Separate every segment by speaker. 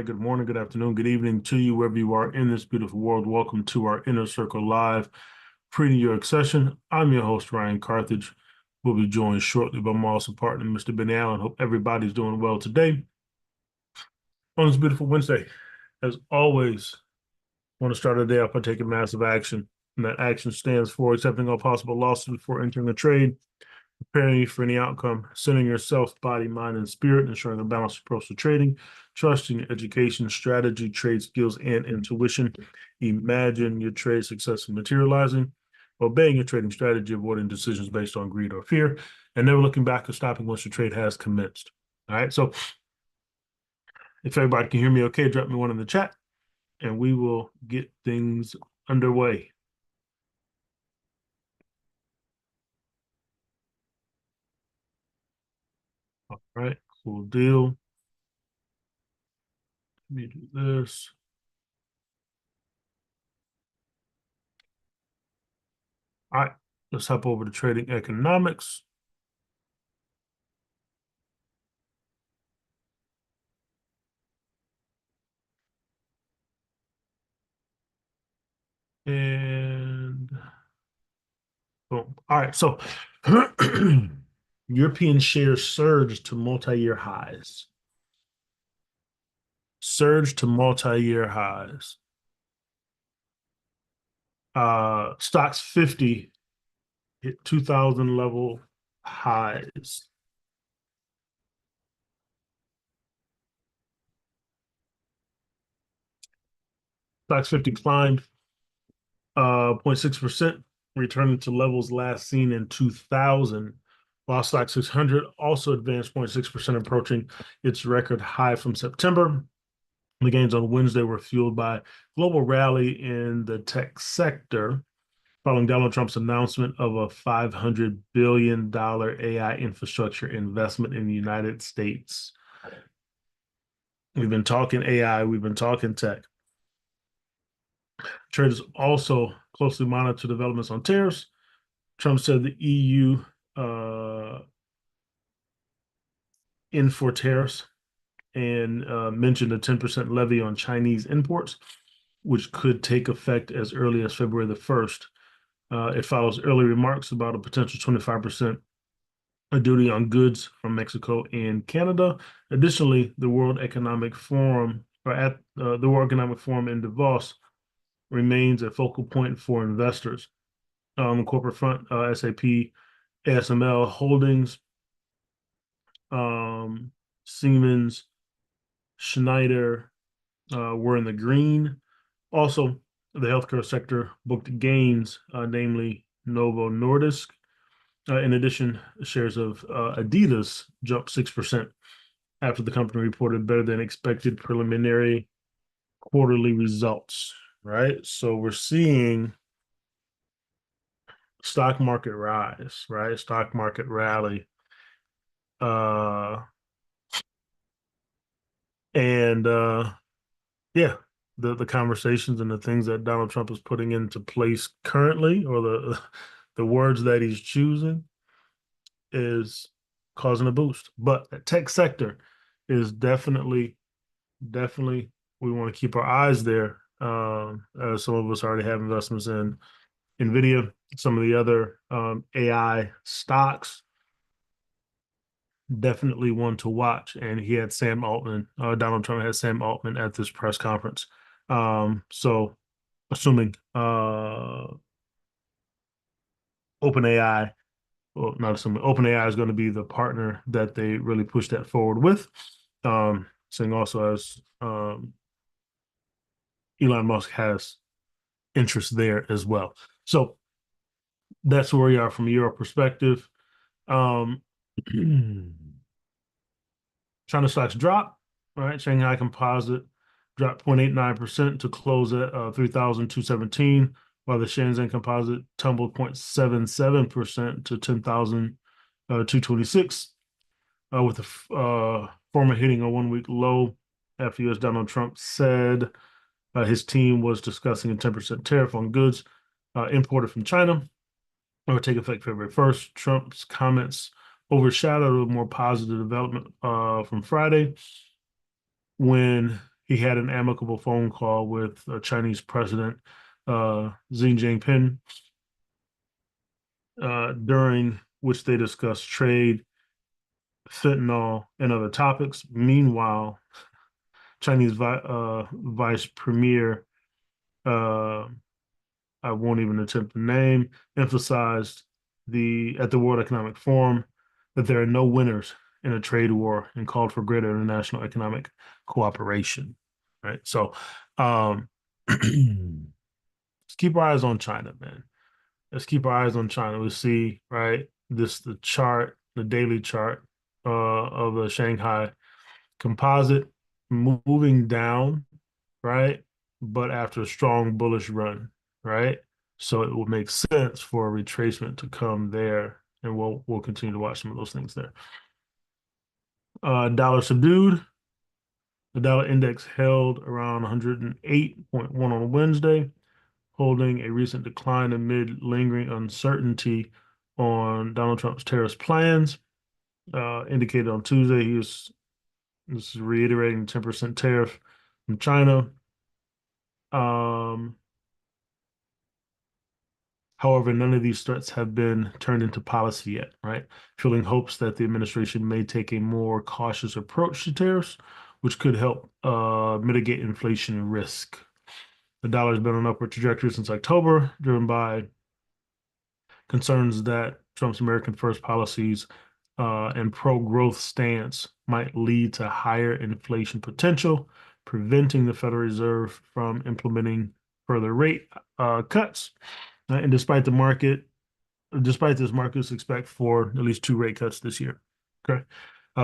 Speaker 1: right, good morning, good afternoon, good evening to you, wherever you are in this beautiful world. Welcome to our Inner Circle Live pre-New York session. I'm your host, Ryan Carthage. We'll be joined shortly by my awesome partner, Mr. Benny Allen. Hope everybody's doing well today on this beautiful Wednesday. As always, I want to start the day off by taking massive action. And that action stands for accepting all possible losses before entering a trade, preparing you for any outcome, centering yourself, body, mind, and spirit, ensuring a balanced approach to trading, trusting your education, strategy, trade skills, and intuition. Imagine your trade success materializing, obeying your trading strategy, avoiding decisions based on greed or fear, and never looking back or stopping once your trade has commenced. All right. So if everybody can hear me okay, drop me one in the chat and we will get things underway. All right, cool deal. Let me do this. All right, let's hop over to trading economics. And boom. All right, so European shares surged to multi-year highs. Surged to multi-year highs. Stocks 50 hit 2000 level highs. Stocks 50 climbed 0.6%, returning to levels last seen in 2000, while Stock 600 also advanced 0.6%, approaching its record high from September. The gains on Wednesday were fueled by global rally in the tech sector, following Donald Trump's announcement of a $500 billion AI infrastructure investment in the United States. We've been talking AI, we've been talking tech. Traders also closely monitor developments on tariffs. Trump said the EU in for tariffs and mentioned a 10% levy on Chinese imports, which could take effect as early as February the 1st. It follows early remarks about a potential 25% duty on goods from Mexico and Canada. Additionally, the World Economic Forum, or at the World Economic Forum in Davos, remains a focal point for investors. On the corporate front, SAP, ASML Holdings, Siemens, Schneider were in the green. Also, the healthcare sector booked gains, namely Novo Nordisk. In addition, shares of Adidas jumped 6% after the company reported better than expected preliminary quarterly results, right? So we're seeing stock market rise, right? Stock market rally. Uh, and yeah, the conversations and the things that Donald Trump is putting into place currently, or the words that he's choosing, is causing a boost. But the tech sector is definitely we want to keep our eyes there. Some of us already have investments in NVIDIA, some of the other AI stocks. Definitely one to watch. And he had Sam Altman, Donald Trump had Sam Altman at this press conference. So assuming OpenAI, well, not assuming OpenAI is going to be the partner that they really push that forward with. Saying also as Elon Musk has interest there as well. So that's where we are from your perspective. Um, China stocks drop, right? Shanghai Composite dropped 0.89% to close at 3,217, while the Shenzhen Composite tumbled 0.77% to 10,226, with the former hitting a one-week low after U.S. Donald Trump said his team was discussing a 10% tariff on goods imported from China. It would take effect February 1st. Trump's comments overshadowed a more positive development from Friday when he had an amicable phone call with Chinese President Xi Jinping, during which they discussed trade, fentanyl, and other topics. Meanwhile, Chinese Vice Premier, uh, I won't even attempt the name, emphasized at the World Economic Forum that there are no winners in a trade war and called for greater international economic cooperation. Right. So let's keep our eyes on China, man. Let's keep our eyes on China. We see, right, the chart, the daily chart of the Shanghai composite moving down, right? But after a strong bullish run, right? So it will make sense for a retracement to come there, and we'll continue to watch some of those things there. Dollar subdued. The dollar index held around 108.1 on Wednesday, holding a recent decline amid lingering uncertainty on Donald Trump's tariff plans. Indicated on Tuesday, this is reiterating 10% tariff from China. Um, However, none of these threats have been turned into policy yet, right? Fueling hopes that the administration may take a more cautious approach to tariffs, which could help mitigate inflation risk. The dollar has been on an upward trajectory since October, driven by concerns that Trump's American First policies and pro-growth stance might lead to higher inflation potential, preventing the Federal Reserve from implementing further rate cuts. And despite this, markets expect for at least two rate cuts this year. Okay,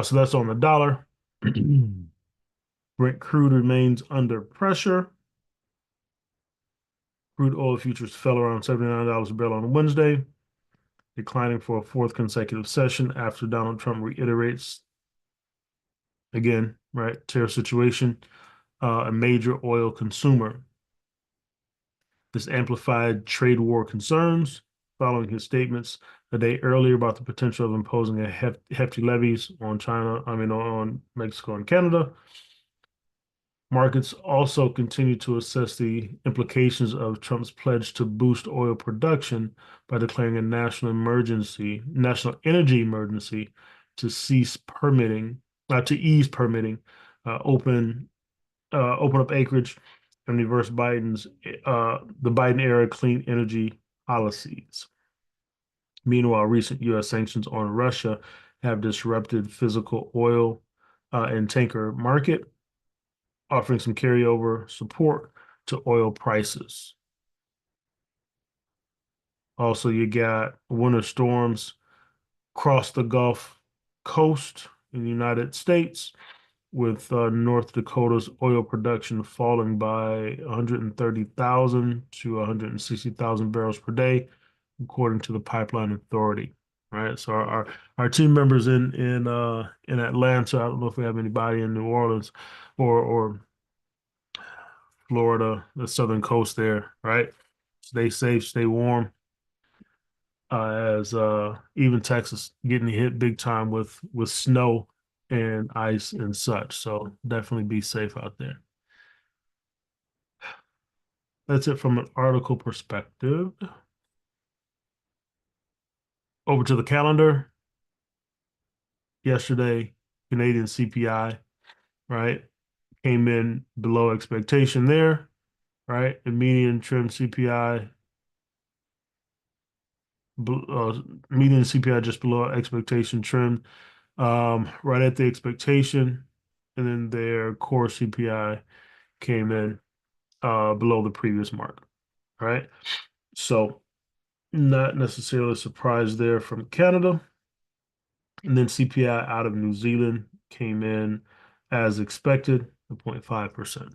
Speaker 1: so that's on the dollar. Brent crude remains under pressure. Crude oil futures fell around $79 a barrel on Wednesday, declining for a fourth consecutive session after Donald Trump reiterates again, right, tariff situation, a major oil consumer. This amplified trade war concerns following his statements a day earlier about the potential of imposing a hefty levies on on Mexico and Canada. Markets also continue to assess the implications of Trump's pledge to boost oil production by declaring a national energy emergency to to ease permitting, uh, open open up acreage, and reverse the Biden era clean energy policies. Meanwhile, recent U.S. sanctions on Russia have disrupted physical oil and tanker market, offering some carryover support to oil prices. Also, you got winter storms across the Gulf Coast in the United States, with North Dakota's oil production falling by 130,000 to 160,000 barrels per day, according to the Pipeline Authority. Right. So our team members in Atlanta, I don't know if we have anybody in New Orleans or Florida, the southern coast there, right? Stay safe, stay warm. As even Texas getting hit big time with snow and ice and such. So definitely be safe out there. That's it from an article perspective. Over to the calendar. Yesterday, Canadian CPI, right, came in below expectation there, right? The median trim CPI, uh, median CPI just below expectation trim, right at the expectation, and then their core CPI came in below the previous mark, right? So not necessarily surprised there from Canada. And then CPI out of New Zealand came in as expected, 0.5%.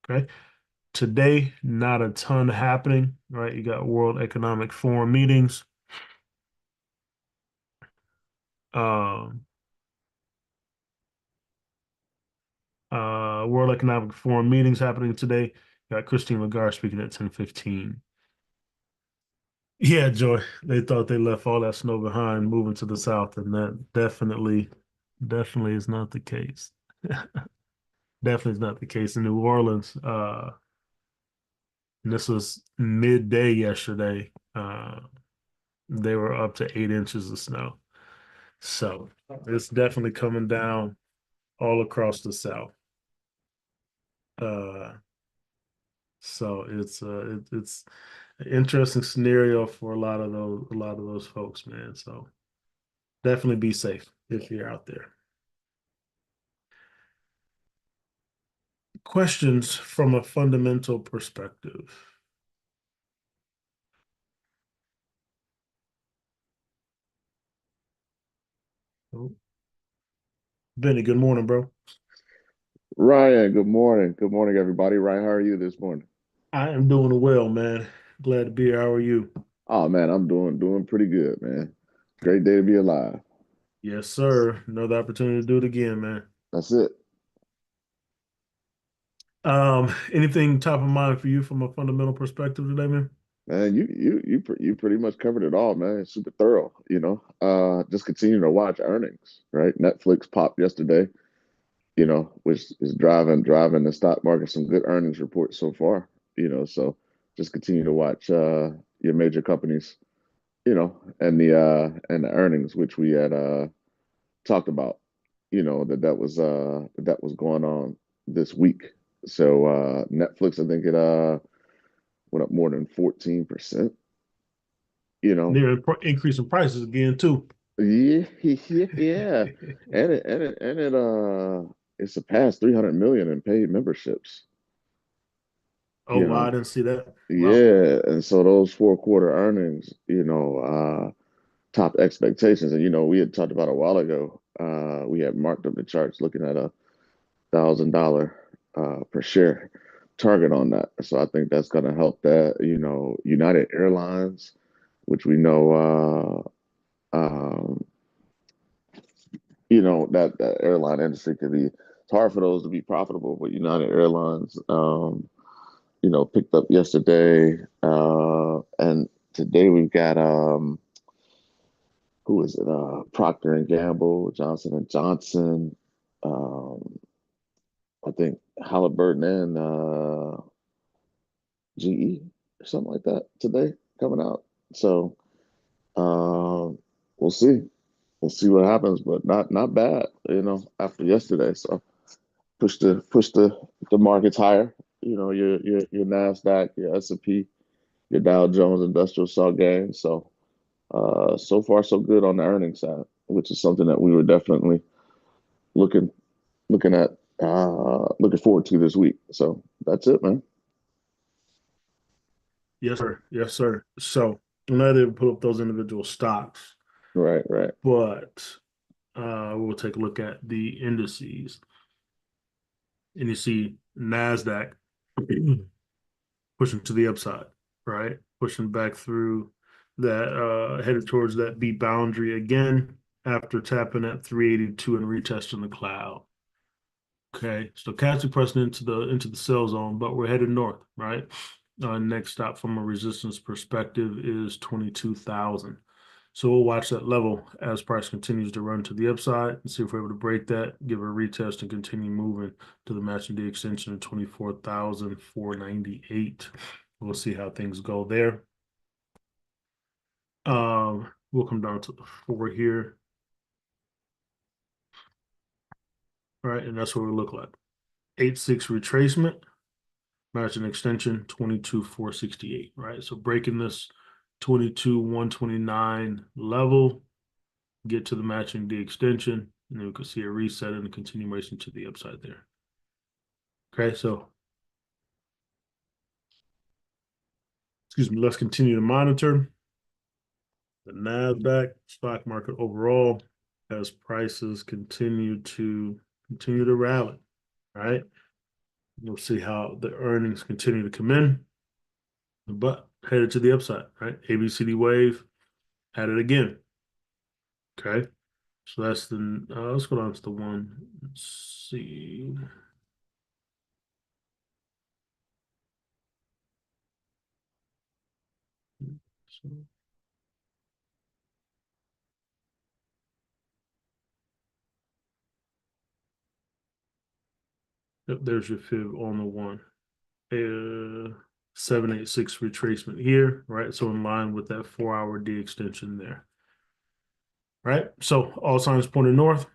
Speaker 1: Okay. Today, not a ton happening, right? You got World Economic Forum meetings. Um, World Economic Forum meetings happening today. Got Christine Lagarde speaking at 10:15. Yeah, Joy. They thought they left all that snow behind moving to the south, and that definitely is not the case. definitely is not the case in New Orleans. And this was midday yesterday. They were up to 8 inches of snow. So it's definitely coming down all across the South. Uh, so it's an interesting scenario for a lot of those folks, man. So definitely be safe if you're out there. Questions from a fundamental perspective. Oh, Benny, good morning, bro.
Speaker 2: Ryan, good morning. Good morning, everybody. Ryan, how are you this morning?
Speaker 1: I am doing well, man. Glad to be here. How are you?
Speaker 2: Oh man, I'm doing pretty good, man. Great day to be alive.
Speaker 1: Yes, sir. Another opportunity to do it again, man.
Speaker 2: That's it.
Speaker 1: Anything top of mind for you from a fundamental perspective today, man?
Speaker 2: Man, you pretty much covered it all, man. It's super thorough, you know. Just continue to watch earnings, right? Netflix popped yesterday, which is driving the stock market some good earnings reports so far, so just continue to watch your major companies, and the earnings which we had talked about, that was going on this week. So Netflix, I think it went up more than 14%, you know.
Speaker 1: They're increasing prices again too.
Speaker 2: Yeah, yeah. And it surpassed 300 million in paid memberships,
Speaker 1: Oh
Speaker 2: you
Speaker 1: wow, I
Speaker 2: know.
Speaker 1: didn't see that. Wow.
Speaker 2: Yeah, and so those fourth quarter earnings, top expectations. And we had talked about a while ago. We had marked up the charts looking at $1,000 per share target on that. So I think that's going to help that. United Airlines, which we know, that airline industry could be. It's hard for those to be profitable, but United Airlines, picked up yesterday, and today we've got who is it? Procter and Gamble, Johnson and Johnson. Um, I think Halliburton and GE or something like that today coming out. So we'll see. We'll see what happens, but not bad, after yesterday. So push the markets higher. Your Nasdaq, your S&P, your Dow Jones Industrial saw gains. So so far so good on the earnings side, which is something that we were definitely looking looking at looking forward to this week. So that's it, man.
Speaker 1: Yes, sir. Yes, sir. So I'm not able to pull up those individual stocks,
Speaker 2: Right, right.
Speaker 1: but we'll take a look at the indices. And you see NASDAQ pushing to the upside, right? Pushing back through that, headed towards that B boundary again after tapping at 382 and retesting the cloud. Okay, stochastic pressing into the sell zone, but we're headed north, right? Next stop from a resistance perspective is 22,000. So we'll watch that level as price continues to run to the upside and see if we're able to break that, give it a retest, and continue moving to the matching day extension of 24,498. We'll see how things go there. We'll come down to the four here. All right, and that's what we look like. 8-6 retracement, matching extension 22,468, right? So breaking this 22,129 level, get to the matching D extension, and then we can see a reset and a continuation to the upside there. Okay, so excuse me, let's continue to monitor the NASDAQ stock market overall as prices continue to rally. Right. We'll see how the earnings continue to come in, but headed to the upside, right? ABCD wave at it again. Okay. So that's let's go down to the one. Let's see. So, Yep, there's your fib on the one. 786 retracement here, right? So in line with that 4 hour D extension there, right? So all signs pointing north.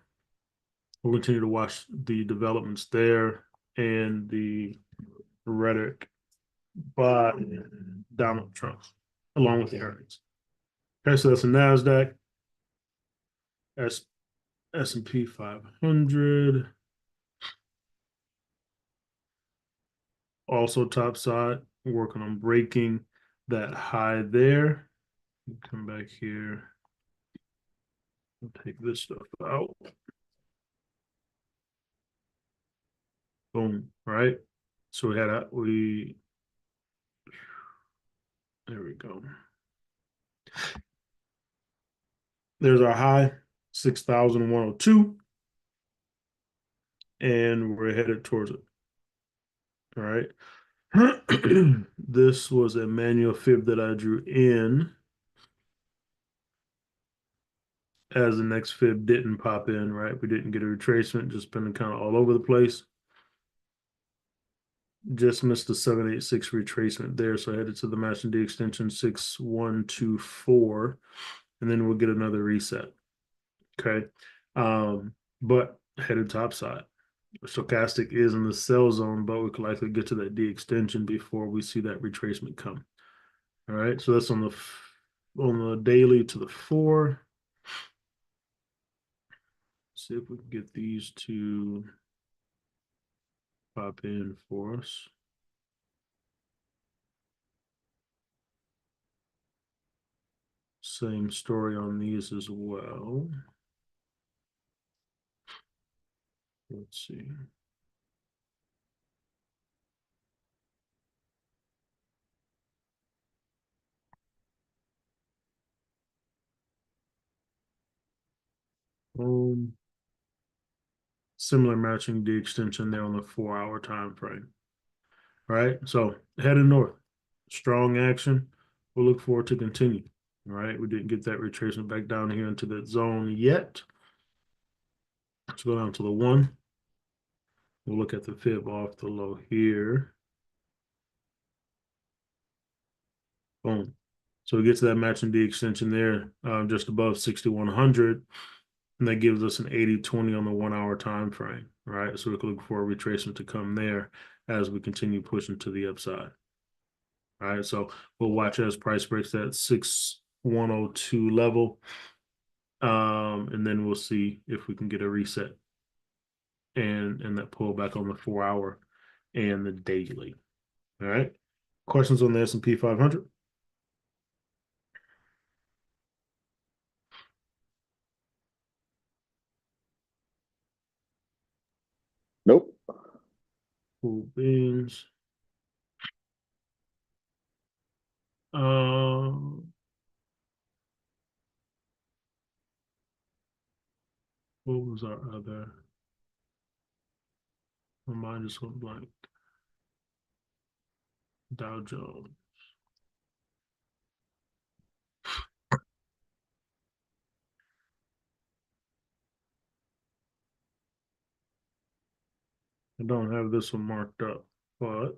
Speaker 1: We'll continue to watch the developments there and the rhetoric by Donald Trump, along with the earnings. Okay, so that's the Nasdaq, S S&P 500, also top side, working on breaking that high there. Come back here. I'll take this stuff out. Boom, right? So there we go. There's our high, 6,102, and we're headed towards it. All right. This was a manual fib that I drew in as the next fib didn't pop in, right? We didn't get a retracement, just been kind of all over the place. Just missed the 786 retracement there. So I headed to the matching D extension 6124, and then we'll get another reset. Okay. But headed topside. Stochastic is in the sell zone, but we could likely get to that D extension before we see that retracement come. All right. So that's on the daily to the 4. See if we can get these to pop in for us. Same story on these as well. Let's see. Similar matching D extension there on the 4 hour time frame. Right. So heading north, strong action. We'll look forward to continue. All right. We didn't get that retracement back down here into that zone yet. Let's go down to the 1. We'll look at the fib off the low here. Boom. So we get to that matching D extension there, just above 6,100. And that gives us an 80-20 on the 1 hour time frame, right? So we can look for a retracement to come there as we continue pushing to the upside. All right, so we'll watch as price breaks that 6,102 level. And then we'll see if we can get a reset and that pullback on the 4 hour and the daily. All right. Questions on the S&P 500?
Speaker 2: Nope.
Speaker 1: Cool beans. Um, what was our other? My mind just went blank. Dow Jones. I don't have this one marked up, but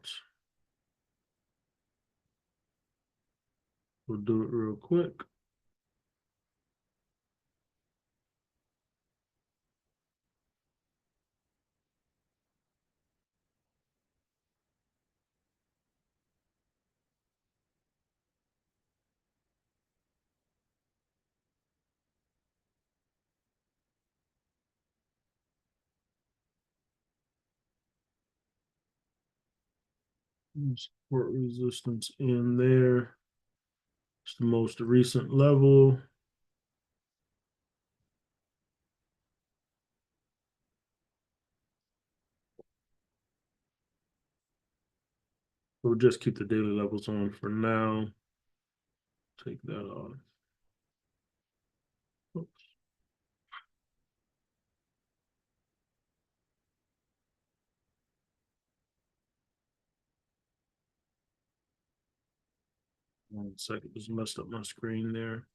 Speaker 1: we'll do it real quick. Support resistance in there. It's the most recent level. We'll just keep the daily levels on for now. Take that off. Oops. 1 second, just messed up my screen there.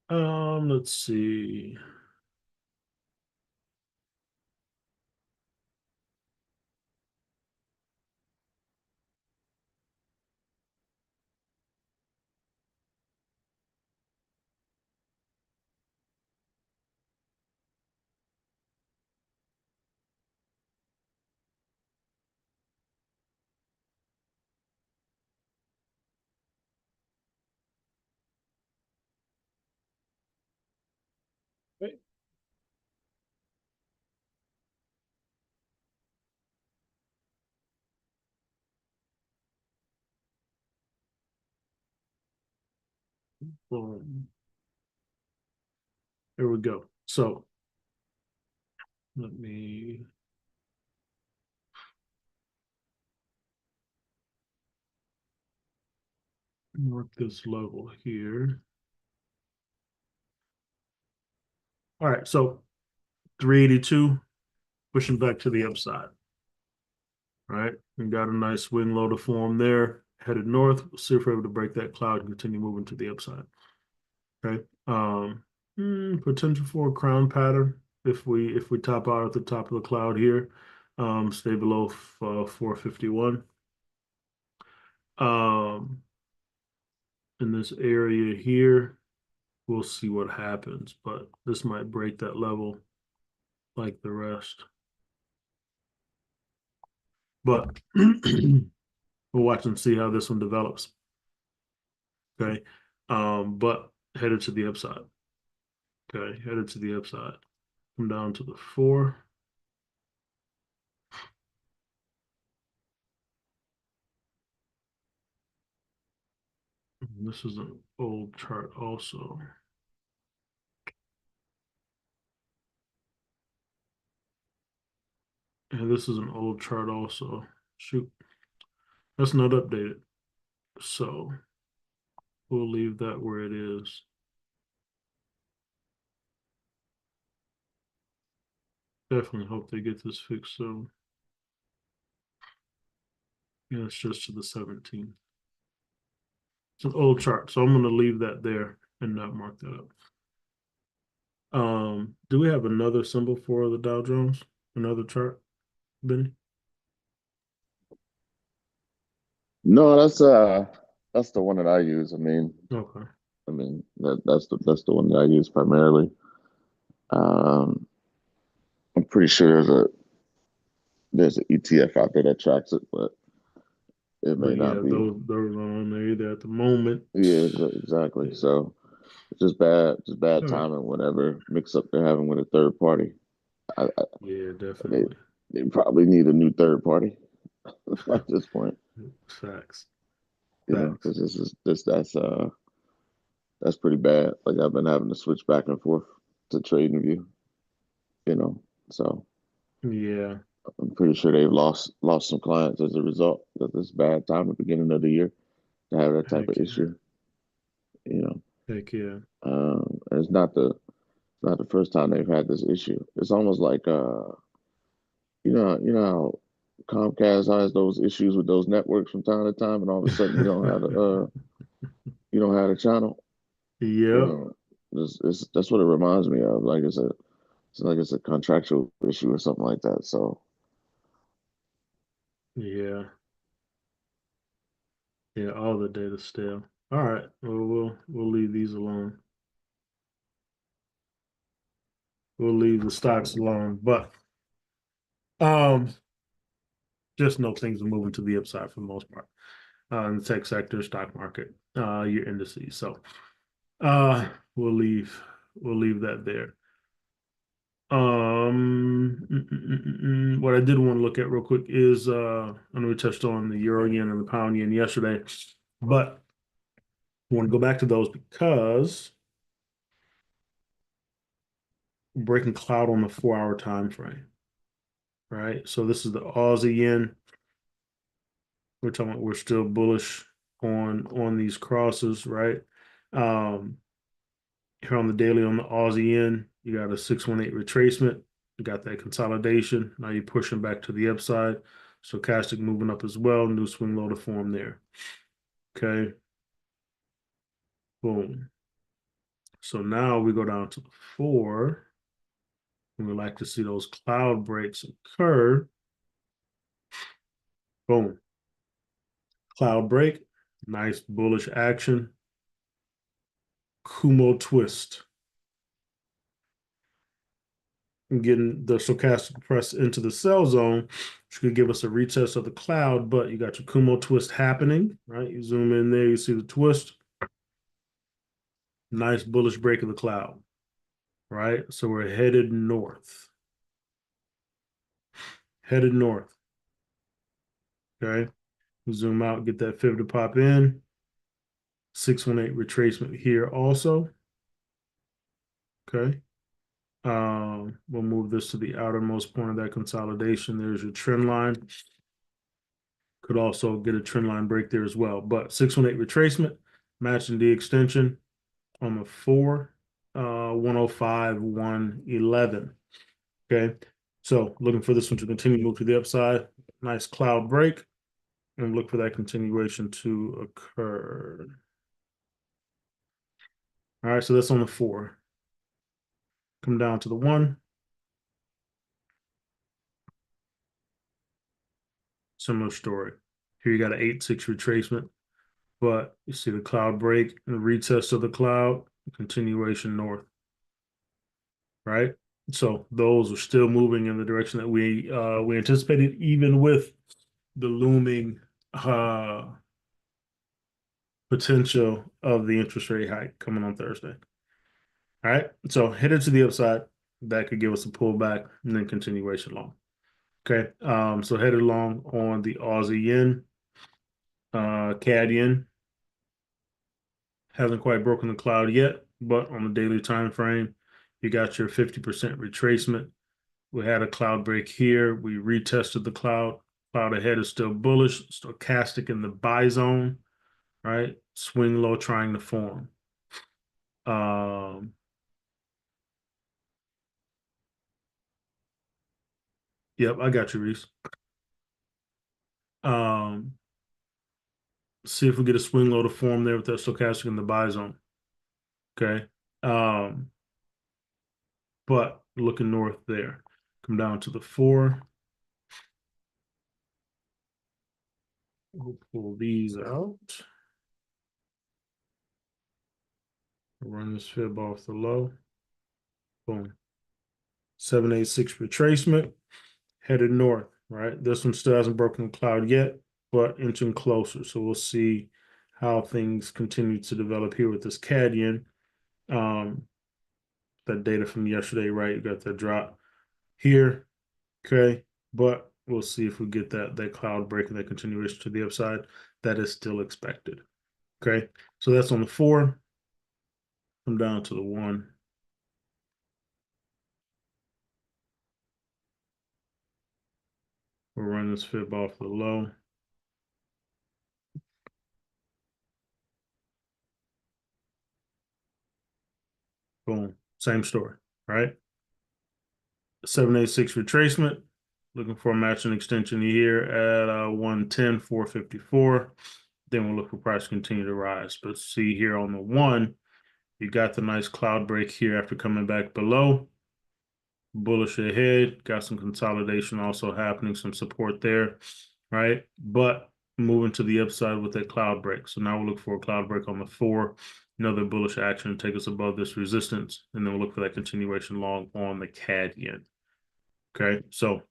Speaker 1: Let's see. I. Boom. There we go. So let me mark this level here. All right, so 382 pushing back to the upside. All right, we got a nice swing low to form there, headed north. We'll see if we're able to break that cloud and continue moving to the upside. Okay. Potential for a crown pattern if we top out at the top of the cloud here. Stay below 451. In this area here, we'll see what happens, but this might break that level like the rest. But we'll watch and see how this one develops. Okay. But headed to the upside. Okay, headed to the upside. Come down to the 4. This is an old chart also. And this is an old chart also. Shoot, that's not updated. So we'll leave that where it is. Definitely hope they get this fixed soon. Yeah, it's just to the 17th. It's an old chart, so I'm going to leave that there and not mark that up. Do we have another symbol for the Dow Jones? Another chart, Benny?
Speaker 2: No, that's the one that I use.
Speaker 1: Okay.
Speaker 2: That's the one that I use primarily. Um, I'm pretty sure there's an ETF out there that tracks it, but it may
Speaker 1: But
Speaker 2: not
Speaker 1: yeah,
Speaker 2: be.
Speaker 1: those aren't on there either at the moment.
Speaker 2: Yeah, exactly.
Speaker 1: Yeah.
Speaker 2: So it's just bad
Speaker 1: All right.
Speaker 2: timing. Whatever mix up they're having with a third party, I
Speaker 1: Yeah,
Speaker 2: they
Speaker 1: definitely.
Speaker 2: they probably need a new third party at this point.
Speaker 1: Facts. Facts.
Speaker 2: Because that's pretty bad. Like I've been having to switch back and forth to TradingView. You know, so
Speaker 1: Yeah.
Speaker 2: I'm pretty sure they've lost some clients as a result of this bad time at the beginning of the year to have that type of
Speaker 1: Heck yeah.
Speaker 2: issue. You know,
Speaker 1: Heck yeah.
Speaker 2: and it's not the first time they've had this issue. It's almost like you know how Comcast has those issues with those networks from time to time, and all of a sudden you don't have a channel. You
Speaker 1: Yep.
Speaker 2: know, that's what it reminds me of. It's a contractual issue or something like that. So
Speaker 1: Yeah. Yeah. All the data stale. All right. Well, we'll leave these alone. We'll leave the stocks alone. But um, just know things are moving to the upside for the most part. In the tech sector, stock market, your indices. So uh we'll leave that there. What I did want to look at real quick is I know we touched on the euro yen and the pound yen yesterday, but I want to go back to those because breaking cloud on the 4 hour time frame, right? So this is the Aussie yen. We're still bullish on these crosses, right? Um, Here on the daily on the Aussie yen, you got a 618 retracement. You got that consolidation. Now you're pushing back to the upside. Stochastic moving up as well. New swing low to form there. Okay. Boom. So now we go down to the 4. And we like to see those cloud breaks occur. Boom. Cloud break. Nice bullish action. Kumo twist. And getting the stochastic press into the sell zone, which could give us a retest of the cloud, but you got your Kumo twist happening, right? You zoom in there, you see the twist. Nice bullish break of the cloud, right? So we're headed north. Headed north. Okay. Zoom out, get that fib to pop in. 618 retracement here also. Okay. We'll move this to the outermost point of that consolidation. There's your trend line. Could also get a trend line break there as well. But 618 retracement, matching the extension on the 4, 105, 111. Okay. So looking for this one to continue to move to the upside. Nice cloud break. And look for that continuation to occur. All right, so that's on the 4. Come down to the 1. Similar story. Here you got an 8-6 retracement, but you see the cloud break and the retest of the cloud, continuation north, right? So those are still moving in the direction that we anticipated, even with the looming potential of the interest rate hike coming on Thursday. All right, so headed to the upside, that could give us a pullback and then continuation long. Okay, so headed long on the Aussie yen, CAD yen hasn't quite broken the cloud yet, but on the daily time frame, you got your 50% retracement. We had a cloud break here. We retested the cloud. Cloud ahead is still bullish, stochastic in the buy zone, right? Swing low trying to form. Um, yep, I got you, Reese. Um, see if we get a swing low to form there with that stochastic in the buy zone. Okay. Um, but looking north there. Come down to the 4. We'll pull these out. Run this fib off the low. Boom. 786 retracement. Headed north, right? This one still hasn't broken the cloud yet, but inching closer. So we'll see how things continue to develop here with this CAD yen. That data from yesterday, right? You got that drop here. Okay. But we'll see if we get that cloud break and that continuation to the upside. That is still expected. Okay. So that's on the 4. Come down to the 1. We'll run this fib off the low. Boom. Same story, right? 786 retracement. Looking for a matching extension here at 110, 454. Then we'll look for price to continue to rise. But see here on the 1, you got the nice cloud break here after coming back below. Bullish ahead. Got some consolidation also happening, some support there, right? But moving to the upside with that cloud break. So now we'll look for a cloud break on the 4. Another bullish action to take us above this resistance. And then we'll look for that continuation long on the CAD yen. Okay, so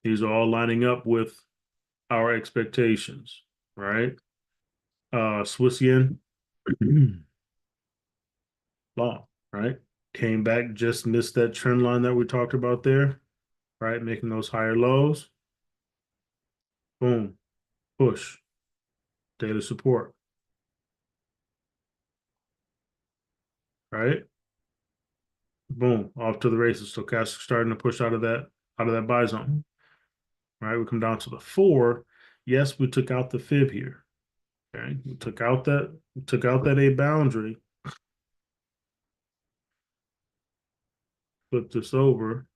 Speaker 1: these are all lining up with our expectations, right? Swiss yen, long, right? Came back, just missed that trend line that we talked about there, right? Making those higher lows. Boom, push, daily support, right? Boom, off to the races. Stochastic starting to push out of that buy zone. Right? We come down to the 4. Yes, we took out the fib here. Okay, we took out that A boundary. Flip this over,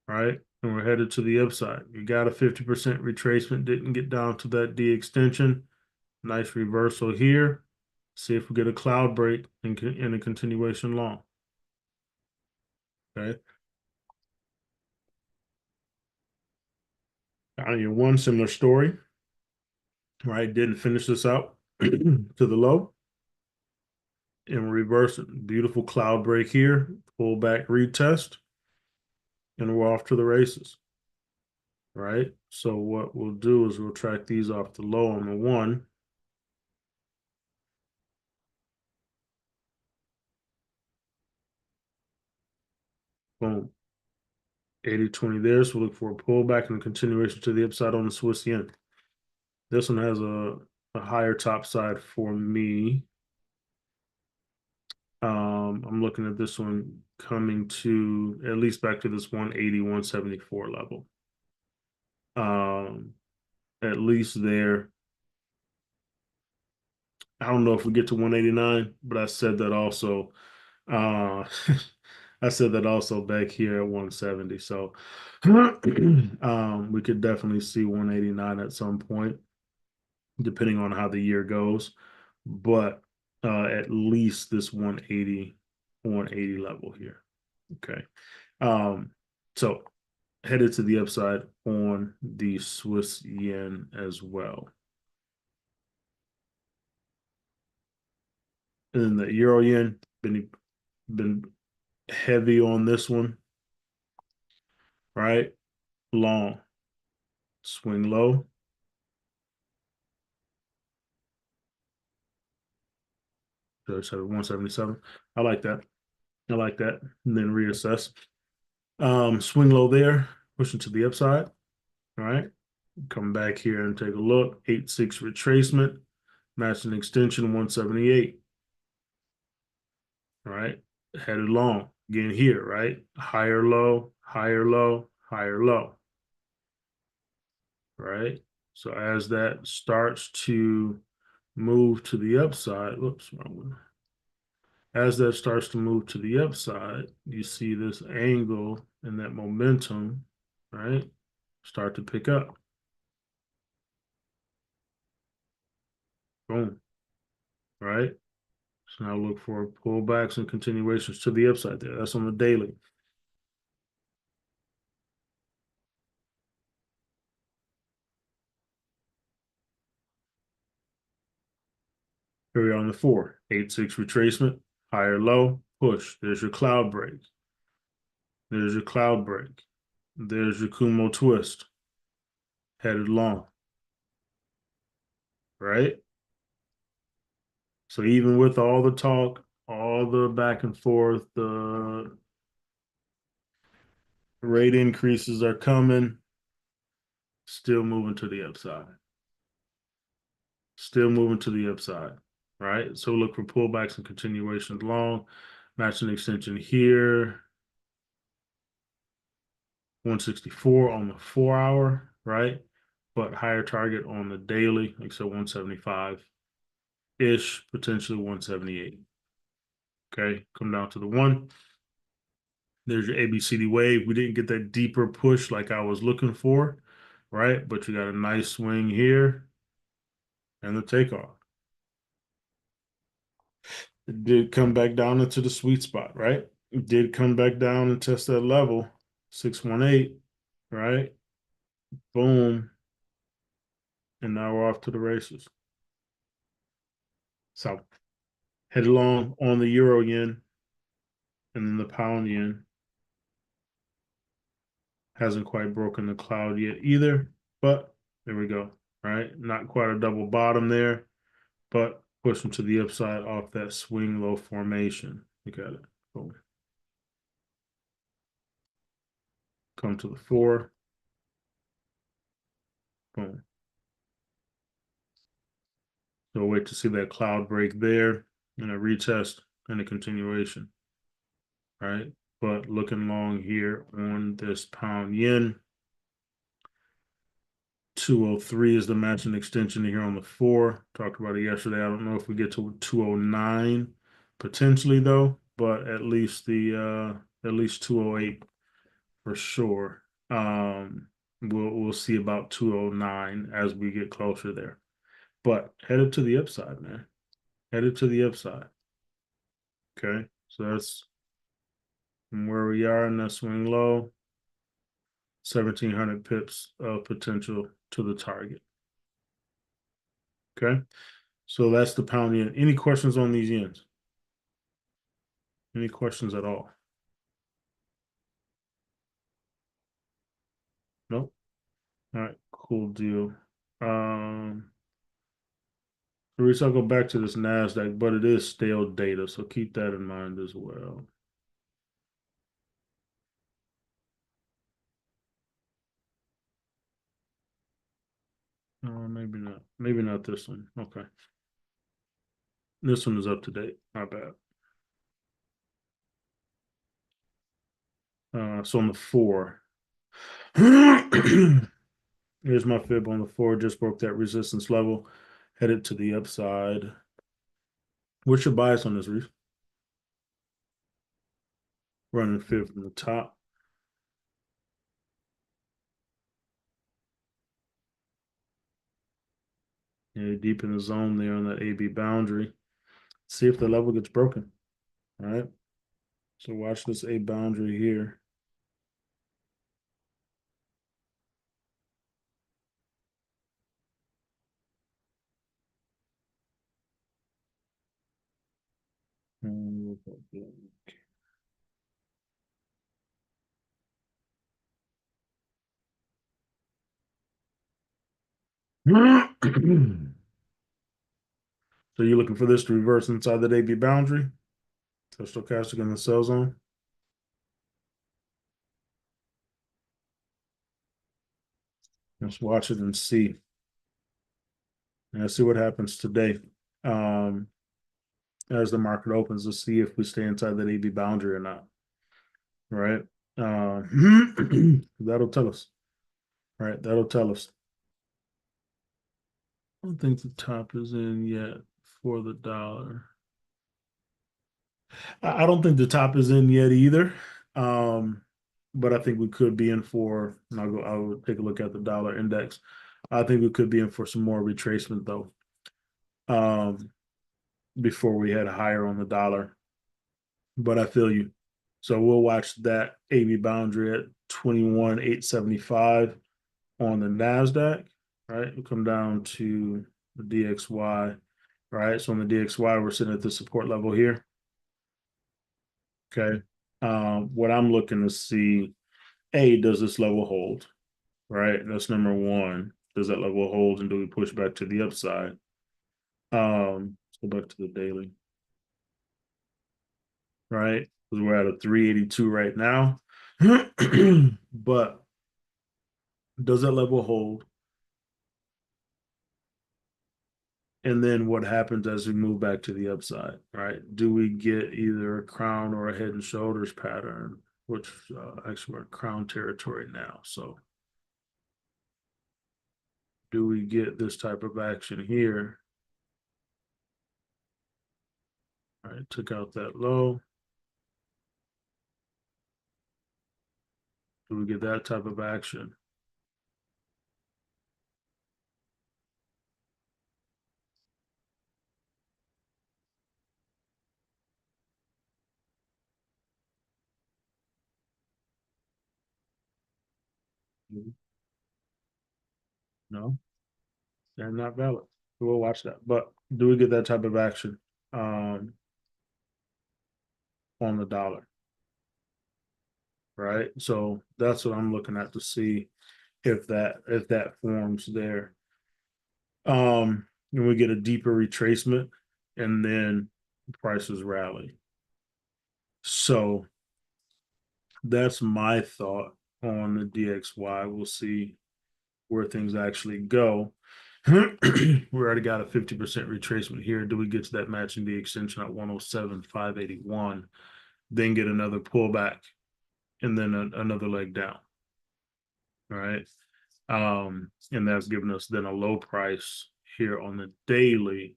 Speaker 1: right? And we're headed to the upside. You got a 50% retracement, didn't get down to that D extension. Nice reversal here. See if we get a cloud break in a continuation long. Okay. Your 1, similar story, right? Didn't finish this out to the low and reverse it. Beautiful cloud break here. Pull back retest, and we're off to the races. Right. So what we'll do is we'll track these off the low on the 1. Boom. 80-20 there. So we'll look for a pullback and a continuation to the upside on the Swiss yen. This one has a a higher top side for me. I'm looking at this one coming to at least back to this 180, 174 level. Um, at least there. I don't know if we get to 189, but I said that also. I said that also back here at 170. So we could definitely see 189 at some point, depending on how the year goes. But at least this 180 level here. Okay. Um, so headed to the upside on the Swiss yen as well. And then the euro yen been heavy on this one, right? Long, swing low. So it's at 177. I like that. I like that. And then reassess. Swing low there, pushing to the upside. All right. Come back here and take a look. 8-6 retracement, matching extension 178. All right. Headed long. Again here, right? Higher low, higher low, higher low. Right. So as that starts to move to the upside, whoops, wrong one. As that starts to move to the upside, you see this angle and that momentum, right, start to pick up. Boom, right? So now look for pullbacks and continuations to the upside there. That's on the daily. Here we are on the 4, 8-6 retracement, higher low, push. There's your cloud break. There's your cloud break. There's your Kumo twist, headed long, right? So even with all the talk, all the back and forth, the rate increases are coming, still moving to the upside. Still moving to the upside, right? So look for pullbacks and continuations long, matching extension here, 164 on the 4 hour, right? But higher target on the daily, like so 175-ish, potentially 178. Okay, come down to the 1. There's your ABCD wave. We didn't get that deeper push like I was looking for, right? But you got a nice swing here and the takeoff. It did come back down into the sweet spot, right? It did come back down and test that level, 618, right? Boom. And now we're off to the races. So head along on the euro yen and then the pound yen. Hasn't quite broken the cloud yet either, but there we go, right? Not quite a double bottom there, but pushing to the upside off that swing low formation. You got it. Boom. Come to the 4. Boom. So wait to see that cloud break there and a retest and a continuation, right? But looking long here on this pound yen. 203 is the matching extension here on the 4. Talked about it yesterday. I don't know if we get to 209 potentially though, but at least 208 for sure. We'll see about 209 as we get closer there. But headed to the upside, man. Headed to the upside. Okay. So that's from where we are in that swing low. 1,700 pips of potential to the target. Okay. So that's the pound yen. Any questions on these yens? Any questions at all? Nope. All right, cool deal. So we shall go back to this NASDAQ, but it is stale data, so keep that in mind as well. Maybe not. Maybe not this one. Okay. This one is up to date. My bad. So on the four. Here's my fib on the four. Just broke that resistance level. Headed to the upside. What's your bias on this, Reese? Running fib from the top. Yeah, deep in the zone there on that AB boundary. See if the level gets broken. All right. So watch this A boundary here. So you're looking for this to reverse inside that AB boundary. So stochastic in the sell zone. Let's watch it and see. And let's see what happens today. Um, as the market opens, let's see if we stay inside that AB boundary or not. Right. That'll tell us. Right. That'll tell us. I don't think the top is in yet for the dollar. I don't think the top is in yet either. Um, but I think we could be in for, and I'll take a look at the dollar index. I think we could be in for some more retracement though. Um, before we head higher on the dollar. But I feel you. So we'll watch that AB boundary at 21,875 on the NASDAQ, right? We'll come down to the DXY, right? So on the DXY, we're sitting at the support level here. Okay. What I'm looking to see, does this level hold? Right. That's number one. Does that level hold and do we push back to the upside? Let's go back to the daily. Right? Because we're at a 382 right now. But does that level hold? And then what happens as we move back to the upside, right? Do we get either a crown or a head and shoulders pattern, which actually we're in crown territory now. So do we get this type of action here? All right, took out that low. Do we get that type of action? No, they're not valid. We'll watch that. But do we get that type of action um, on the dollar? Right. So that's what I'm looking at to see if that forms there. And we get a deeper retracement and then prices rally. So that's my thought on the DXY. We'll see where things actually go. We already got a 50% retracement here. Do we get to that matching the extension at 107,581? Then get another pullback and then another leg down. All right. And that's giving us then a low price here on the daily.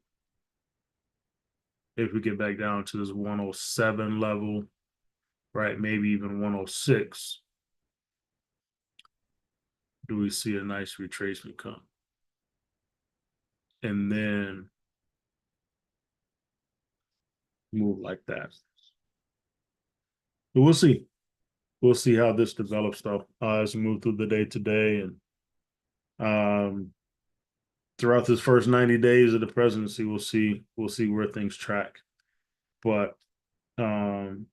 Speaker 1: If we get back down to this 107 level, right, maybe even 106, do we see a nice retracement come? And then move like that. But we'll see. We'll see how this develops though as we move through the day today and throughout this first 90 days of the presidency, we'll see where things track. But um,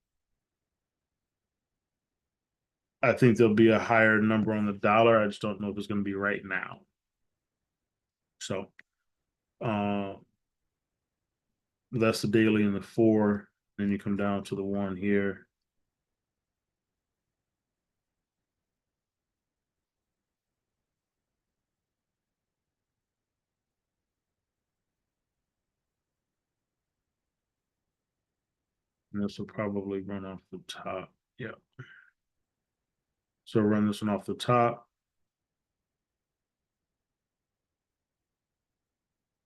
Speaker 1: I think there'll be a higher number on the dollar. I just don't know if it's going to be right now. So uh, that's the daily and the four. Then you come down to the one here. this will probably run off the top. Yeah. So run this one off the top.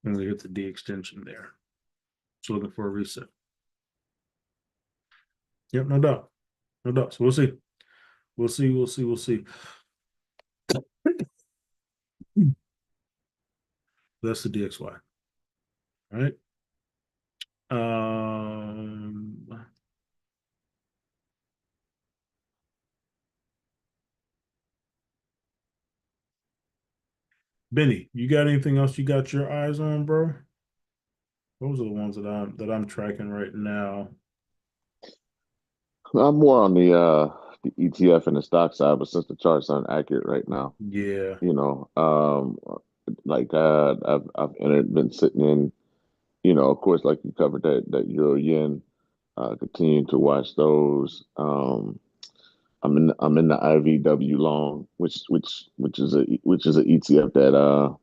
Speaker 1: And we hit the D extension there. So looking for a reset. Yep, no doubt. No doubt. So we'll see. We'll see. We'll see. We'll see. That's the DXY. All right. Benny, you got anything else you got your eyes on, bro? Those are the ones that I'm tracking right now.
Speaker 2: I'm more on the ETF and the stock side, but since the charts aren't accurate right now,
Speaker 1: Yeah.
Speaker 2: you know, like I've entered, been sitting in, of course, like you covered that euro yen, continuing to watch those. I'm in the IVW long, which is a ETF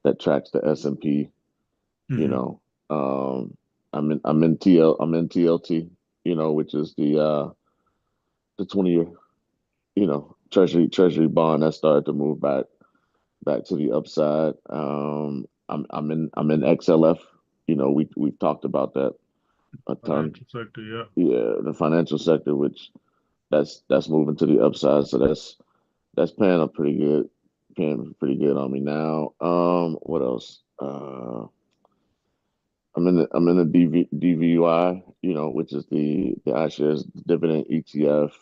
Speaker 2: that tracks the S&P. You
Speaker 1: Hmm.
Speaker 2: know, I'm in TLT. Which is the 20-year treasury bond that started to move back to the upside. I'm in XLF. We've talked about that a ton.
Speaker 1: Financial sector, yeah.
Speaker 2: Yeah, the financial sector, which that's moving to the upside. So that's paying pretty good on me now. What else? I'm in the DVUI, which is the iShares dividend ETF.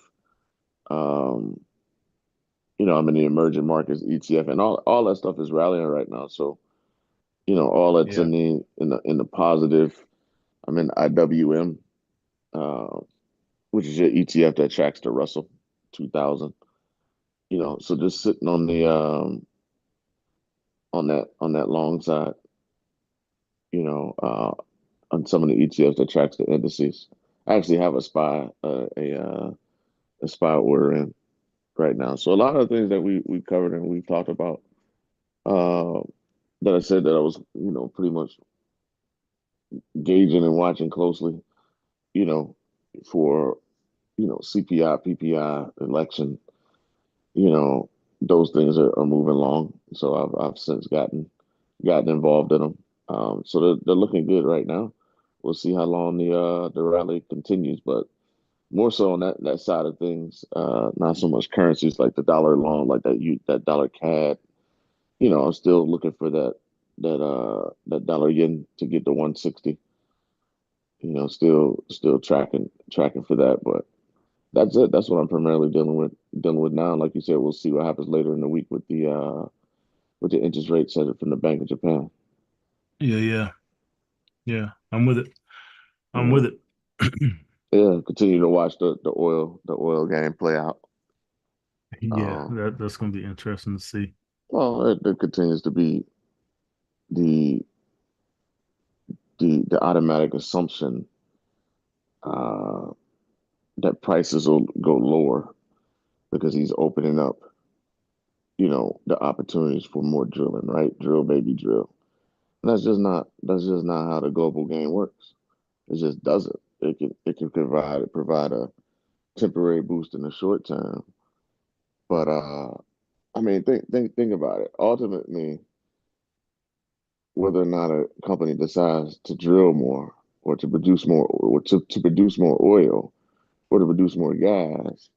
Speaker 2: Um, I'm in the emerging markets ETF, and all that stuff is rallying right now. So, all that's
Speaker 1: Yeah.
Speaker 2: in the positive. I'm in IWM, uh, which is your ETF that tracks the Russell 2000. So just sitting on that long side, you know, uh, on some of the ETFs that tracks the indices. I actually have a spy order in right now. So a lot of the things that we covered and we've talked about, uh, that I said that I was, pretty much gauging and watching closely, you know, for, CPI, PPI, election, you know, those things are moving along. So I've since gotten involved in them. So they're looking good right now. We'll see how long the rally continues, but more so on that side of things, not so much currencies like the dollar long, like that dollar CAD. I'm still looking for that dollar yen to get to 160. Still tracking for that, but that's it. That's what I'm primarily dealing with now. Like you said, we'll see what happens later in the week with the interest rate set from the Bank of Japan.
Speaker 1: Yeah, yeah, yeah. I'm with it. I'm
Speaker 2: Yeah,
Speaker 1: with it.
Speaker 2: yeah. Continue to watch the oil game play out.
Speaker 1: Yeah,
Speaker 2: Um,
Speaker 1: that's gonna be interesting to see.
Speaker 2: well, it continues to be the the automatic assumption uh, that prices will go lower because he's opening up, the opportunities for more drilling, right? Drill, baby, drill. And that's just not how the global game works. It just doesn't. It can provide a temporary boost in the short term, but I mean, think about it. Ultimately, whether or not a company decides to drill more or to produce more or to produce more oil or to produce more gas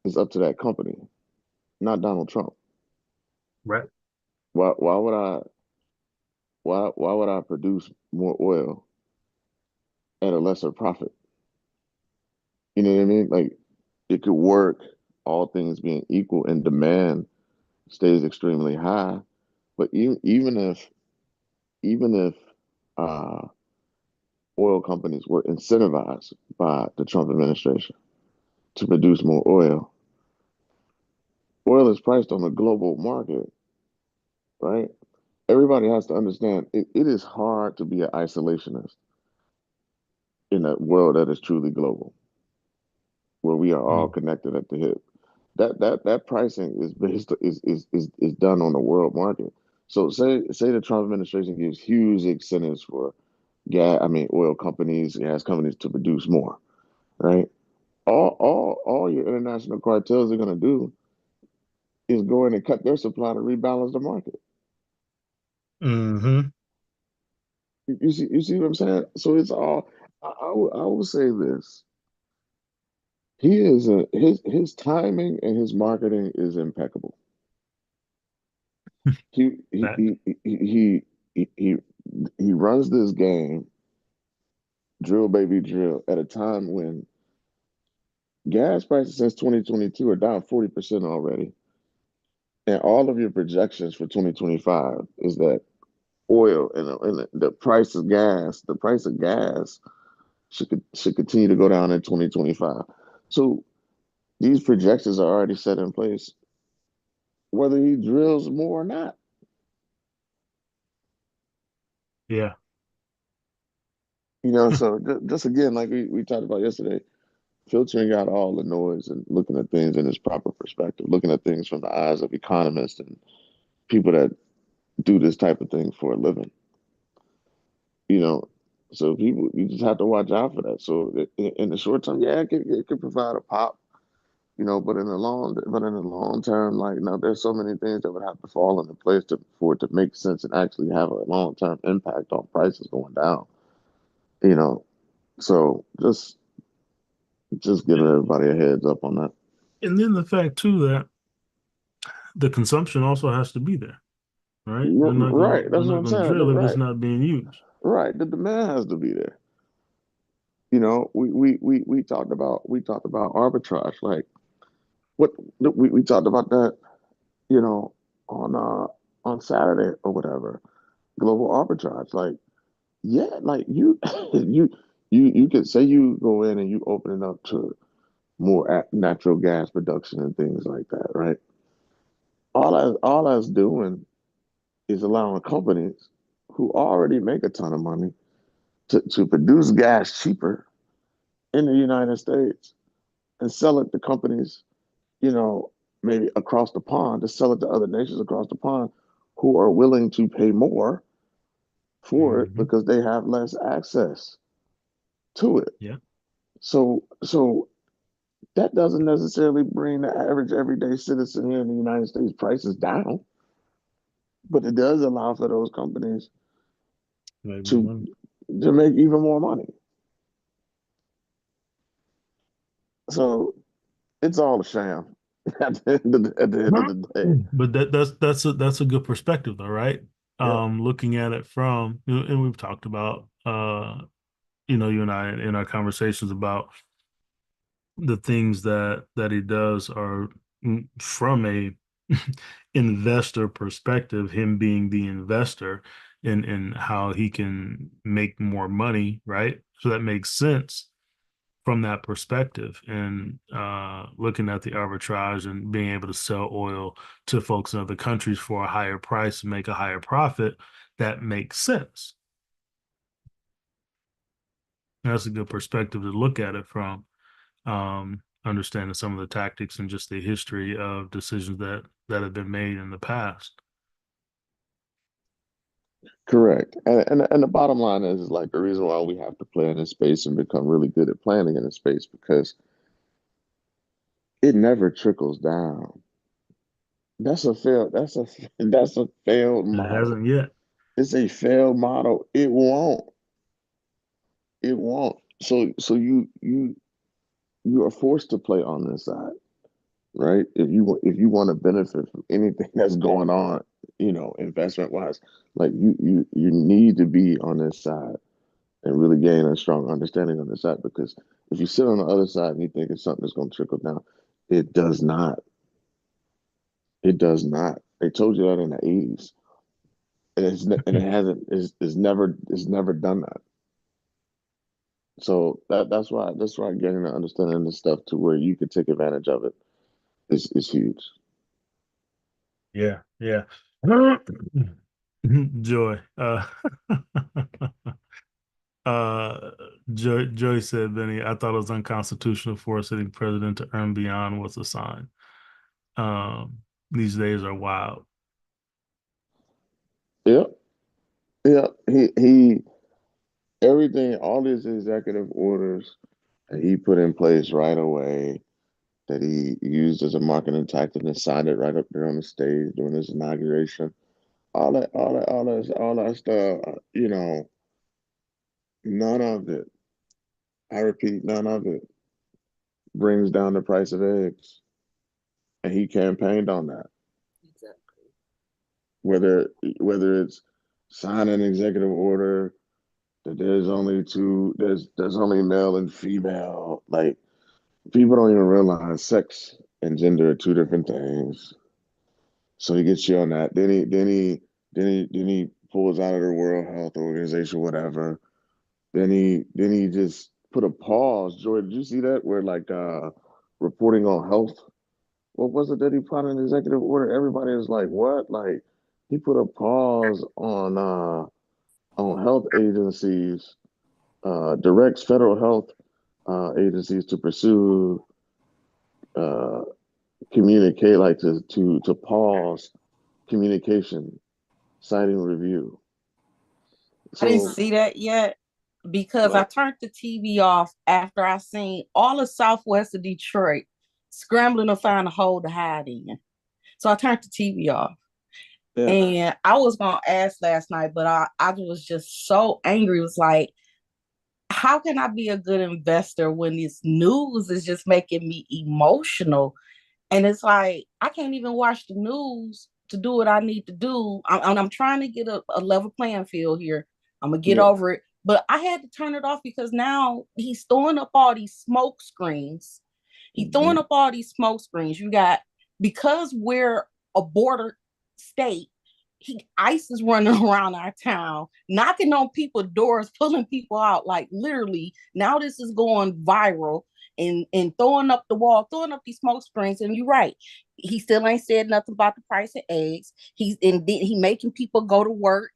Speaker 2: is up to that company, not Donald Trump.
Speaker 1: Right.
Speaker 2: Why would I produce more oil at a lesser profit? You know what I mean? Like it could work, all things being equal, and demand stays extremely high. But even if uh, oil companies were incentivized by the Trump administration to produce more oil, oil is priced on a global market, right? Everybody has to understand it is hard to be an isolationist in a world that is truly global, where we are all
Speaker 1: Mm.
Speaker 2: connected at the hip. That pricing is based is done on the world market. So say the Trump administration gives huge incentives for oil companies, gas companies to produce more, right? All your international cartels are going to do is go in and cut their supply to rebalance the market.
Speaker 1: Mm-hmm.
Speaker 2: You see what I'm saying? So it's all. I will say this: his timing and his marketing is impeccable. He he
Speaker 1: That,
Speaker 2: he he he he, he, he runs this game, drill baby drill, at a time when gas prices since 2022 are down 40% already. And all of your projections for 2025 is that oil and the price of gas, should continue to go down in 2025. So these projections are already set in place, whether he drills more or not.
Speaker 1: yeah.
Speaker 2: So just again, like we talked about yesterday, filtering out all the noise and looking at things in its proper perspective, looking at things from the eyes of economists and people that do this type of thing for a living. You know, so people, you just have to watch out for that. So in the short term, yeah, it could provide a pop, but in the long term, like now, there's so many things that would have to fall into place for it to make sense and actually have a long term impact on prices going down. You know, so just giving everybody a heads up on that.
Speaker 1: And then the fact too that the consumption also has to be there, right?
Speaker 2: Right,
Speaker 1: They're
Speaker 2: that's what
Speaker 1: not
Speaker 2: I'm
Speaker 1: gonna
Speaker 2: saying.
Speaker 1: drill if it's
Speaker 2: Right,
Speaker 1: not being used.
Speaker 2: right. The demand has to be there. We talked about arbitrage. Like what we talked about that, you know, on Saturday or whatever. Global arbitrage. Like, yeah, like you you could say you go in and you open it up to more natural gas production and things like that, right? All that's doing is allowing companies who already make a ton of money to produce gas cheaper in the United States and sell it to companies, you know, maybe across the pond, to sell it to other nations across the pond who are willing to pay more for it
Speaker 1: Hmm.
Speaker 2: because they have less access to it.
Speaker 1: Yeah.
Speaker 2: So that doesn't necessarily bring the average everyday citizen here in the United States prices down, but it does allow for those companies
Speaker 1: Make more
Speaker 2: to
Speaker 1: money.
Speaker 2: make even more money. So it's all a sham at the end of the day.
Speaker 1: But that's a good perspective though, right?
Speaker 2: Yeah,
Speaker 1: Looking at it from, and we've talked about you and I in our conversations about the things that he does are from a investor perspective, him being the investor in how he can make more money, right? So that makes sense from that perspective and looking at the arbitrage and being able to sell oil to folks in other countries for a higher price and make a higher profit, that makes sense. That's a good perspective to look at it from, understanding some of the tactics and just the history of decisions that have been made in the past.
Speaker 2: correct. And the bottom line is like the reason why we have to play in this space and become really good at planning in this space because it never trickles down. That's a failed
Speaker 1: And it
Speaker 2: model.
Speaker 1: hasn't yet.
Speaker 2: It's a failed model. It won't. It won't. So you are forced to play on this side, right? If you want to benefit from anything that's going on, investment wise, like you need to be on this side and really gain a strong understanding on this side because if you sit on the other side and you think it's something that's going to trickle down, it does not. It does not. They told you that in the 80s. And it hasn't it's never done that. So that's why getting an understanding of this stuff to where you can take advantage of it is huge.
Speaker 1: Yeah, yeah. Joy. uh, Joy said, Benny, I thought it was unconstitutional for a sitting president to earn beyond what's assigned. Um, these days are wild.
Speaker 2: Yep. Yep. He everything, all these executive orders that he put in place right away, that he used as a marketing tactic and signed it right up there on the stage during his inauguration. All that stuff, none of it, I repeat, none of it brings down the price of eggs. And he campaigned on that.
Speaker 3: Exactly.
Speaker 2: Whether it's sign an executive order that there's only male and female. Like, people don't even realize sex and gender are two different things. So he gets you on that. Then he pulls out of the World Health Organization, whatever. Then he just put a pause. Joy, did you see that? Where, like, reporting on health. What was it that he put in an executive order? Everybody was like, what? Like, he put a pause on health agencies, directs federal health agencies to pursue uh communicate, like, to pause communication, citing review.
Speaker 3: I didn't
Speaker 2: So,
Speaker 3: see that yet because I
Speaker 2: like,
Speaker 3: turned the TV off after I seen all of Southwest of Detroit scrambling to find a hole to hide in. So I turned the TV off.
Speaker 2: yeah.
Speaker 3: And I was gonna ask last night, but I was just so angry. It was like, how can I be a good investor when this news is just making me emotional? And it's like, I can't even watch the news to do what I need to do. I'm trying to get a level playing field here. I'm going to get
Speaker 2: Yeah.
Speaker 3: over it. But I had to turn it off because now he's throwing up all these smoke screens. He's throwing
Speaker 2: Hmm.
Speaker 3: up all these smoke screens. You got, because we're a border state, ICE is running around our town, knocking on people's doors, pulling people out. Like, literally, now this is going viral, and throwing up the wall, throwing up these smoke screens. And you're right, he still ain't said nothing about the price of eggs. He making people go to work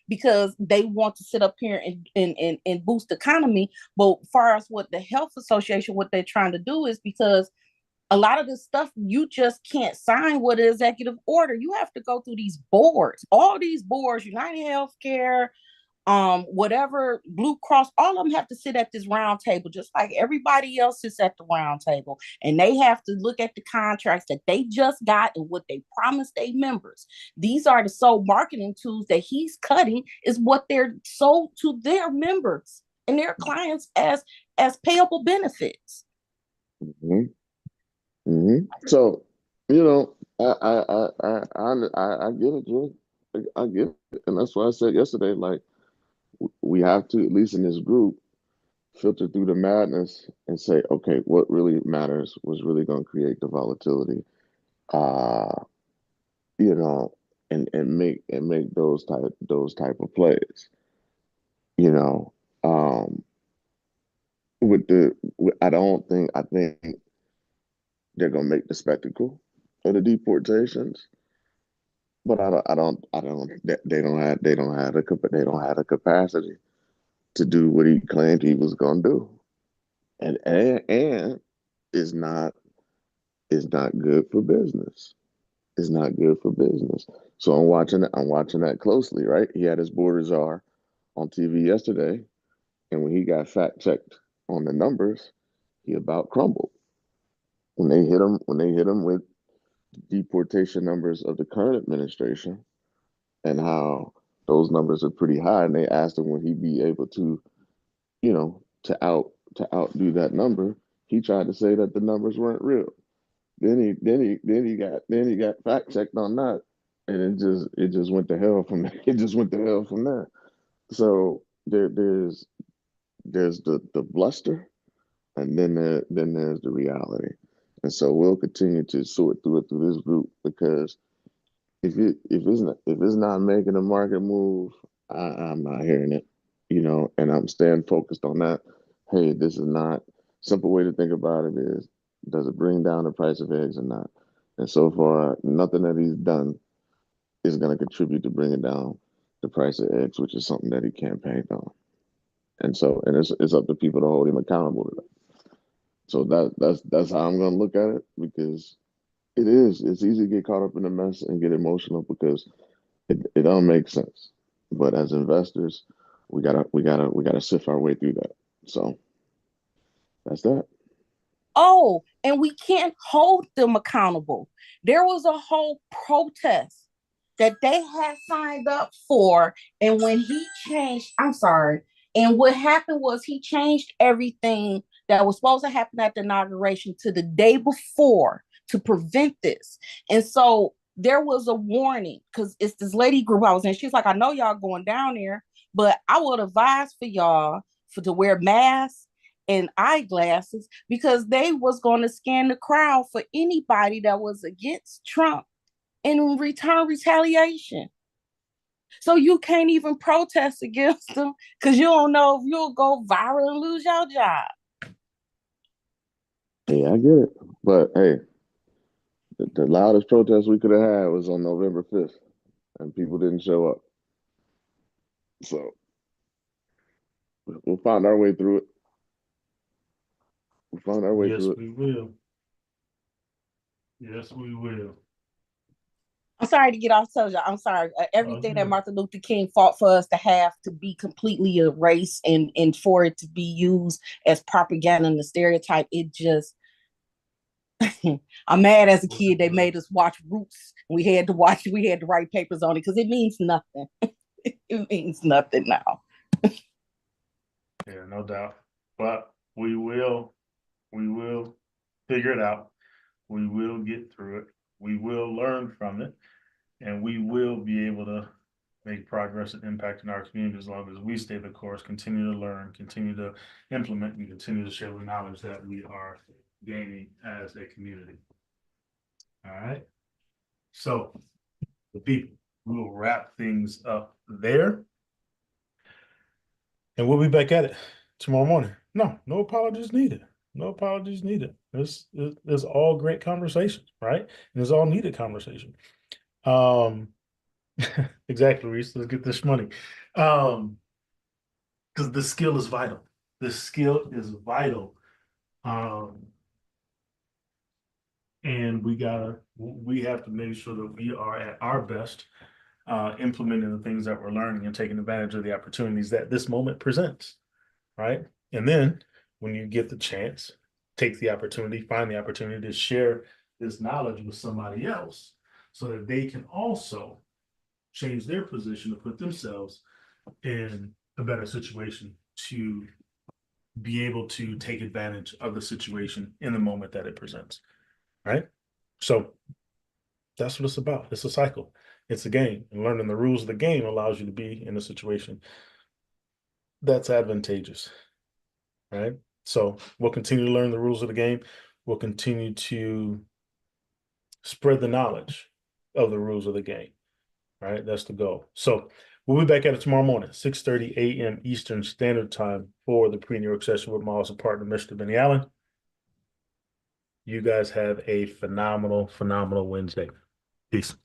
Speaker 3: because they want to sit up here and boost the economy. But far as what the health association, what they're trying to do is, because a lot of this stuff you just can't sign with an executive order. You have to go through these boards, all these boards, United Healthcare, whatever, Blue Cross, all of them have to sit at this round table, just like everybody else sits at the round table. And they have to look at the contracts that they just got and what they promised their members. These are the sole marketing tools that he's cutting, is what they're sold to their members and their clients as payable benefits.
Speaker 2: Hmm. Hmm. So, you know, I get it, Joy. I get it. And that's why I said yesterday, like, we have to, at least in this group, filter through the madness and say, okay, what really matters, was really going to create the volatility, uh, you know, and make those type of plays, you know. I think they're going to make the spectacle of the deportations, but they don't have the capacity to do what he claimed he was going to do, and it's not it's not good for business. It's not good for business. So I'm watching that closely, right? He had his border czar on TV yesterday, and when he got fact checked on the numbers, he about crumbled. When they hit him with deportation numbers of the current administration, and how those numbers are pretty high, and they asked him would he be able to, to outdo that number. He tried to say that the numbers weren't real. Then he got fact checked on that, and it just went to hell from there. It just went to hell from there. So there's the bluster, and then there's the reality. And so we'll continue to sort through it through this group, because if it's not making a market move, I'm not hearing it, and I'm staying focused on that. Hey, this is not, simple way to think about it is, does it bring down the price of eggs or not? And so far, nothing that he's done is going to contribute to bringing down the price of eggs, which is something that he campaigned on. And it's up to people to hold him accountable to that. So that's how I'm going to look at it, because it's easy to get caught up in the mess and get emotional, because it don't make sense. But as investors, we gotta sift our way through that. So that's that.
Speaker 3: Oh, and we can't hold them accountable. There was a whole protest that they had signed up for. And when he changed, I'm sorry. And what happened was he changed everything that was supposed to happen at the inauguration to the day before to prevent this. And so there was a warning because it's this lady group I was in. She's like, I know y'all going down there, but I would advise for y'all to wear masks and eyeglasses because they was going to scan the crowd for anybody that was against Trump in return retaliation. So you can't even protest against them because you don't know if you'll go viral and lose your job.
Speaker 2: Yeah, I get it. But hey, the loudest protest we could have had was on November 5th, and people didn't show up. So we'll find our way through it. We'll find our way
Speaker 1: Yes,
Speaker 2: through it.
Speaker 1: we will. Yes, we will.
Speaker 3: I'm sorry to get off subject. I'm sorry. Everything that Martin Luther King fought for us to have to be completely erased and for it to be used as propaganda and the stereotype, it just, I'm mad as a kid. They made us watch Roots. We had to write papers on it because it means nothing. It means nothing now.
Speaker 1: Yeah, no doubt. But we will figure it out. We will get through it. We will learn from it. And we will be able to make progress and impact in our community as long as we stay the course, continue to learn, continue to implement, and continue to share the knowledge that we are gaining as a community. All right. So the people, we will wrap things up there. And we'll be back at it tomorrow morning. No apologies needed. No apologies needed. There's all great conversation, right? And it's all needed conversation. Exactly, Reese. Let's get this money. Because the skill is vital. The skill is vital. And we have to make sure that we are at our best, implementing the things that we're learning and taking advantage of the opportunities that this moment presents, right? And then when you get the chance, take the opportunity, find the opportunity to share this knowledge with somebody else so that they can also change their position to put themselves in a better situation to be able to take advantage of the situation in the moment that it presents, right? So that's what it's about. It's a cycle. It's a game. And learning the rules of the game allows you to be in a situation that's advantageous, right? So we'll continue to learn the rules of the game. We'll continue to spread the knowledge of the rules of the game, right? That's the goal. So we'll be back at it tomorrow morning, 6:30 a.m. Eastern Standard Time for the pre-New York session with my awesome partner, Mr. Benny Allen. You guys have a phenomenal Wednesday. Peace.